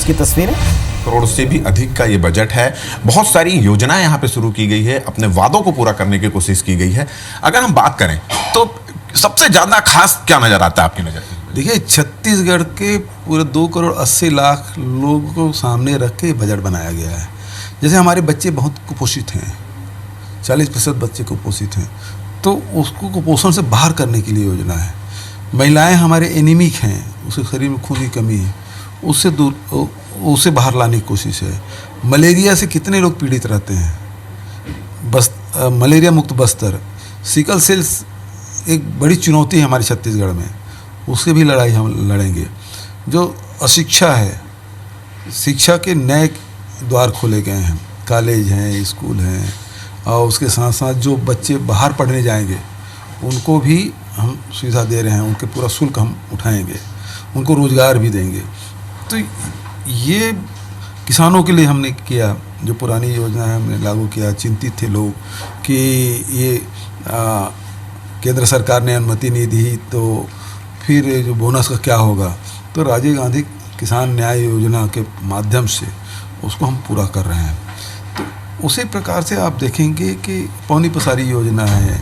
की तस्वीरें। करोड़ से भी अधिक का ये बजट है। बहुत सारी योजनाएं यहाँ पे शुरू की गई है, अपने वादों को पूरा करने की कोशिश की गई है। अगर हम बात करें तो सबसे ज्यादा खास क्या नजर आता है आपकी नजर में? देखिए, छत्तीसगढ़ के पूरे 2,80,00,000 लोगों को सामने रख के बजट बनाया गया है। जैसे हमारे बच्चे बहुत कुपोषित हैं, 40% बच्चे कुपोषित हैं, तो उसको कुपोषण से बाहर करने के लिए योजना है। महिलाएं हमारे एनीमिक हैं, उसके शरीर में खून की कमी है, उससे बाहर लाने की कोशिश है। मलेरिया से कितने लोग पीड़ित रहते हैं, मलेरिया मुक्त बस्तर। सिकल सेल्स एक बड़ी चुनौती है हमारे छत्तीसगढ़ में, उससे भी लड़ाई हम लड़ेंगे। जो अशिक्षा है, शिक्षा के नए द्वार खोले गए हैं, कॉलेज हैं, स्कूल हैं, और उसके साथ साथ जो बच्चे बाहर पढ़ने जाएंगे उनको भी हम सुविधा दे रहे हैं, उनके पूरा शुल्क हम उठाएंगे, उनको रोज़गार भी देंगे। तो ये किसानों के लिए हमने किया, जो पुरानी योजना है हमने लागू किया। चिंतित थे लोग कि ये केंद्र सरकार ने अनुमति नहीं दी तो फिर जो बोनस का क्या होगा, तो राजीव गांधी किसान न्याय योजना के माध्यम से उसको हम पूरा कर रहे हैं। तो उसी प्रकार से आप देखेंगे कि पौनी पसारी योजना है,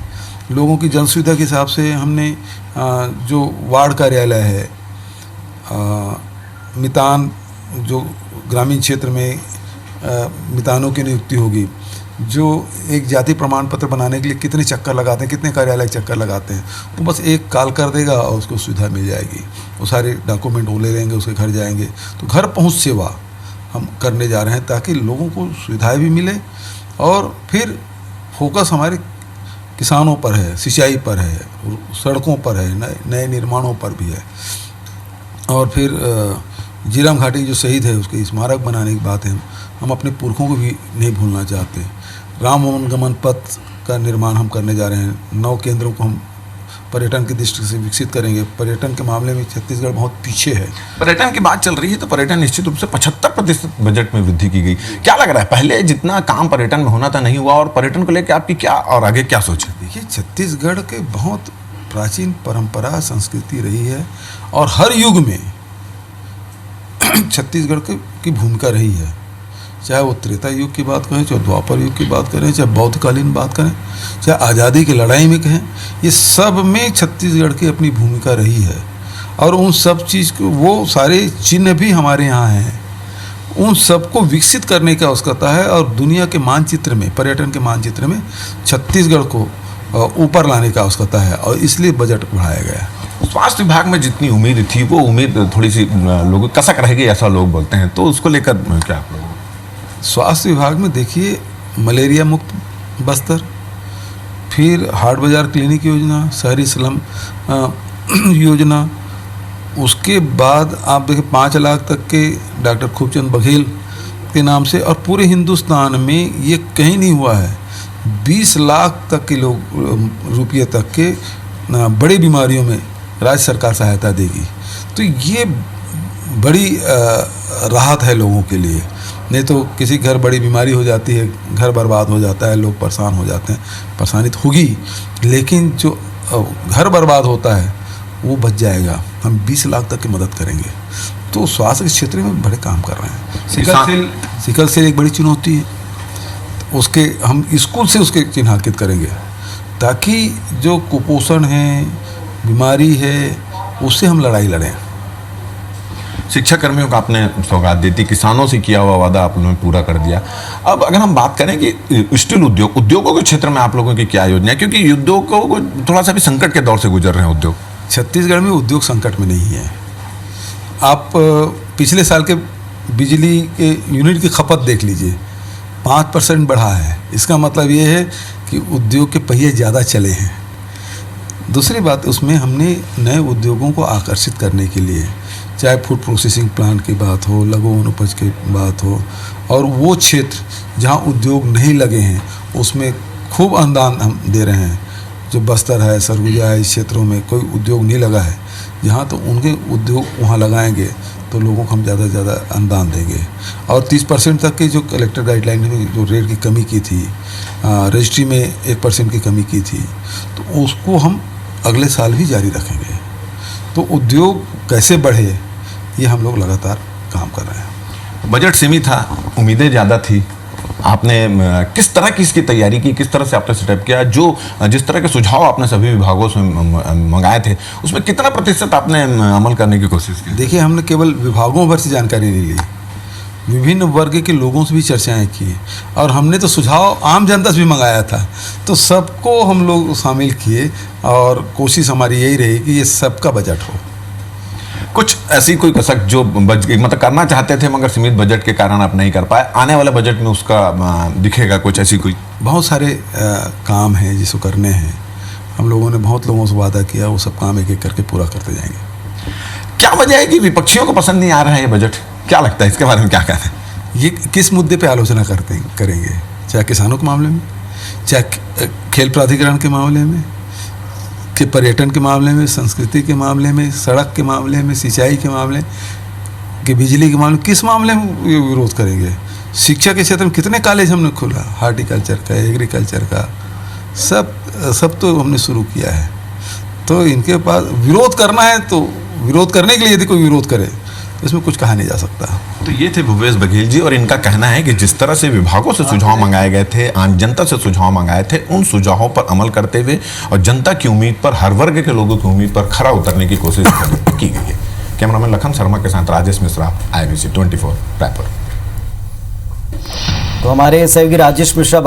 लोगों की जन सुविधा के हिसाब से हमने जो वार्ड कार्यालय है, मितान जो ग्रामीण क्षेत्र में मितानों की नियुक्ति होगी, जो एक जाति प्रमाण पत्र बनाने के लिए कितने चक्कर लगाते हैं, कितने कार्यालय चक्कर लगाते हैं, वो बस एक कॉल कर देगा और उसको सुविधा मिल जाएगी। वो सारे डॉक्यूमेंट वो ले लेंगे, उसके घर जाएंगे। तो घर पहुंच सेवा हम करने जा रहे हैं ताकि लोगों को सुविधाएं भी मिले, और फिर फोकस हमारे किसानों पर है, सिंचाई पर है, सड़कों पर है, नए निर्माणों पर भी है। और फिर झीरम घाटी जो शहीद है उसके स्मारक बनाने की बात है। हम अपने पुरखों को भी नहीं भूलना चाहते। राम वनगमन पथ का निर्माण हम करने जा रहे हैं। 9 केंद्रों को हम पर्यटन की दृष्टि से विकसित करेंगे। पर्यटन के मामले में छत्तीसगढ़ बहुत पीछे है। पर्यटन की बात चल रही है तो पर्यटन निश्चित रूप से 75% बजट में वृद्धि की गई। क्या लग रहा है, पहले जितना काम पर्यटन में होना था नहीं हुआ, और पर्यटन को लेकर आपकी क्या और आगे क्या सोच है? देखिए, छत्तीसगढ़ के बहुत प्राचीन परंपरा संस्कृति रही है, और हर युग में छत्तीसगढ़ की भूमिका रही है। चाहे वो त्रेता युग की बात करें, चाहे द्वापर युग की बात करें, चाहे बौद्धकालीन बात करें, चाहे आज़ादी की लड़ाई में कहें, ये सब में छत्तीसगढ़ की अपनी भूमिका रही है। और उन सब चीज़ को, वो सारे चिन्ह भी हमारे यहाँ हैं, उन सबको विकसित करने की आवश्यकता है। और दुनिया के मानचित्र में, पर्यटन के मानचित्र में छत्तीसगढ़ को ऊपर लाने की आवश्यकता है, और इसलिए बजट बढ़ाया गया। स्वास्थ्य विभाग में जितनी उम्मीद थी वो उम्मीद थोड़ी सी लोगों कसक रह गई, ऐसा लोग बोलते हैं, तो उसको लेकर क्या आप लोग? स्वास्थ्य विभाग में देखिए, मलेरिया मुक्त बस्तर, फिर हाट बाजार क्लिनिक योजना, शहरी स्लम योजना, उसके बाद आप देखिए 5 लाख तक के डॉक्टर खूबचंद बघेल के नाम से, और पूरे हिंदुस्तान में ये कहीं नहीं हुआ है। 20 लाख तक के लोग रुपये तक के बड़ी बीमारियों में राज्य सरकार सहायता देगी। तो ये बड़ी राहत है लोगों के लिए। नहीं तो किसी घर बड़ी बीमारी हो जाती है, घर बर्बाद हो जाता है, लोग परेशान हो जाते हैं। परेशानी तो होगी, लेकिन जो घर बर्बाद होता है वो बच जाएगा। हम 20 लाख तक की मदद करेंगे। तो स्वास्थ्य के क्षेत्र में बड़े काम कर रहे हैं। सिकल सेल एक बड़ी चुनौती है, उसके हम स्कूल से उसके चिन्हांकित करेंगे, ताकि जो कुपोषण है, बीमारी है, उससे हम लड़ाई लड़ें। शिक्षा कर्मियों का आपने सौगात दी थी, किसानों से किया हुआ वादा आप लोगों ने पूरा कर दिया। अब अगर हम बात करें कि स्टील उद्योगों के क्षेत्र में आप लोगों की क्या योजना है, क्योंकि उद्योगों को थोड़ा सा भी संकट के दौर से गुजर रहे हैं उद्योग। छत्तीसगढ़ में उद्योग संकट में नहीं है। आप पिछले साल के बिजली के यूनिट की खपत देख लीजिए, 5% बढ़ा है। इसका मतलब ये है कि उद्योग के पहिए ज़्यादा चले हैं। दूसरी बात, उसमें हमने नए उद्योगों को आकर्षित करने के लिए, चाहे फूड प्रोसेसिंग प्लांट की बात हो, लघु वनोपज की बात हो, और वो क्षेत्र जहाँ उद्योग नहीं लगे हैं उसमें खूब अनुदान हम दे रहे हैं। जो बस्तर है, सरगुजा है, इस क्षेत्रों में कोई उद्योग नहीं लगा है, जहाँ तो उनके उद्योग वहाँ लगाएंगे तो लोगों को हम ज़्यादा से ज़्यादा अनुदान देंगे। और 30% तक की जो कलेक्टर गाइडलाइन में जो रेट की कमी की थी, रजिस्ट्री में 1% की कमी की थी, तो उसको हम अगले साल भी जारी रखेंगे। तो उद्योग कैसे बढ़े, ये हम लोग लगातार काम कर रहे हैं। बजट सीमित था, उम्मीदें ज़्यादा थी, आपने किस तरह की इसकी तैयारी की, किस तरह से आपने सेटअप किया, जो जिस तरह के सुझाव आपने सभी विभागों से मंगाए थे उसमें कितना प्रतिशत आपने अमल करने की कोशिश की? देखिए, हमने केवल विभागों भर से जानकारी नहीं ली, विभिन्न वर्ग के लोगों से भी चर्चाएं की, और हमने तो सुझाव आम जनता से भी मंगाया था, तो सबको हम लोग शामिल किए और कोशिश हमारी यही रही कि ये सबका बजट हो। कुछ ऐसी कोई कसक जो मतलब करना चाहते थे मगर सीमित बजट के कारण आप नहीं कर पाए, आने वाले बजट में उसका दिखेगा कुछ ऐसी कोई? बहुत सारे काम हैं जिसको करने हैं, हम लोगों ने बहुत लोगों से वादा किया, वो सब काम एक एक करके पूरा करते जाएंगे। क्या वजह है कि विपक्षियों को पसंद नहीं आ रहा है ये बजट? क्या लगता है इसके बारे में, क्या कहना है? ये किस मुद्दे पे आलोचना करेंगे, चाहे किसानों के मामले में, चाहे खेल प्राधिकरण के मामले में, कि पर्यटन के मामले में, संस्कृति के मामले में, सड़क के मामले में, सिंचाई के मामले, कि बिजली के मामले में, किस मामले में विरोध करेंगे? शिक्षा के क्षेत्र में कितने कॉलेज हमने खोला, हार्टिकल्चर का, एग्रीकल्चर का, सब तो हमने शुरू किया है। तो इनके पास विरोध करना है तो विरोध करने के लिए यदि कोई विरोध करे तो इसमें कुछ कहा नहीं जा सकता। तो ये थे भूपेश बघेल जी, और इनका कहना है कि जिस तरह से विभागों से सुझाव मंगाए गए थे, आम जनता से सुझाव मंगाए थे, उन सुझावों पर अमल करते हुए और जनता की उम्मीद पर, हर वर्ग के लोगों की उम्मीद पर खरा उतरने की कोशिश की गई है। कैमरामैन लखन शर्मा के साथ राजेश मिश्रा, IBC 24 रायपुर। तो हमारे सहयोगी राजेश मिश्रा